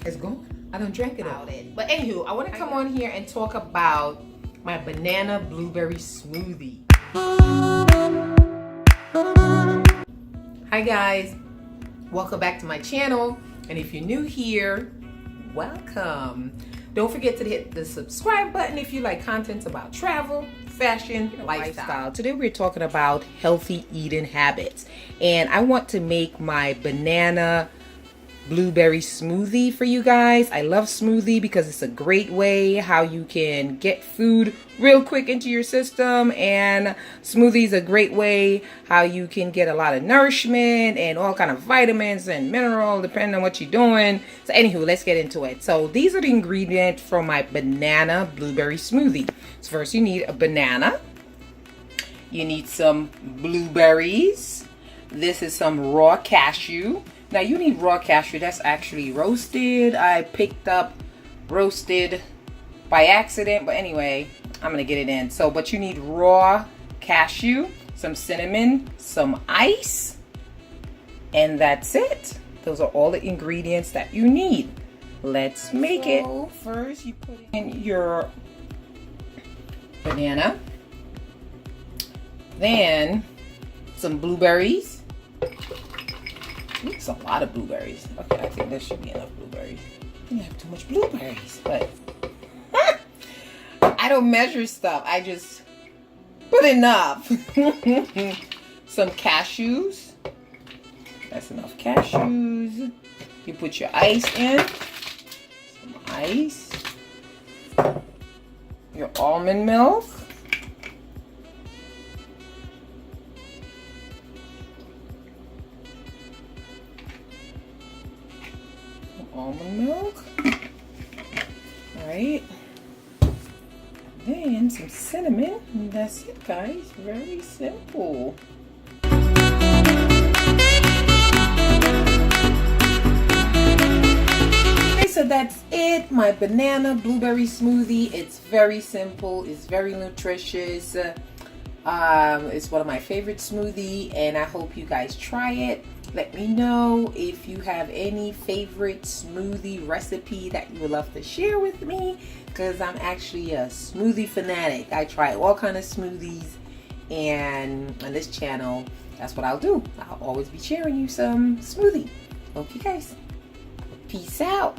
It's gone. I don't drink it out it. But anywho, I want to come on here and talk about my banana blueberry smoothie. Hi guys, welcome back to my channel. And if you're new here, welcome. Don't forget to hit the subscribe button if you like contents about travel, fashion, lifestyle. Today we're talking about healthy eating habits. And I want to make my banana blueberry smoothie for you guys. I love smoothie because it's a great way how you can get food real quick into your system, and smoothie is a great way how you can get a lot of nourishment and all kind of vitamins and mineral depending on what you're doing. So anywho, let's get into it. So these are the ingredients for my banana blueberry smoothie. So first you need a banana, you need some blueberries, this is some raw cashew. Now you need raw cashew, that's actually roasted. I picked up roasted by accident, but anyway, I'm gonna get it in. So, but you need raw cashew, some cinnamon, some ice, and that's it. Those are all the ingredients that you need. Let's make it. First, you put in your banana, then some blueberries. It's a lot of blueberries. Okay, I think there should be enough blueberries. I didn't have too much blueberries, but I don't measure stuff. I just put enough. Some cashews. That's enough cashews. You put your ice in. Some ice. Your almond milk. Almond milk. Alright. Then some cinnamon. And that's it, guys. Very simple. Okay, so that's it. My banana blueberry smoothie. It's very simple. It's very nutritious. It's one of my favorite smoothie, and I hope you guys try it. Let me know if you have any favorite smoothie recipe that you would love to share with me, because I'm actually a smoothie fanatic. I try all kind of smoothies, and on this channel, that's what I'll do. I'll always be sharing you some smoothie. Okay guys, peace out.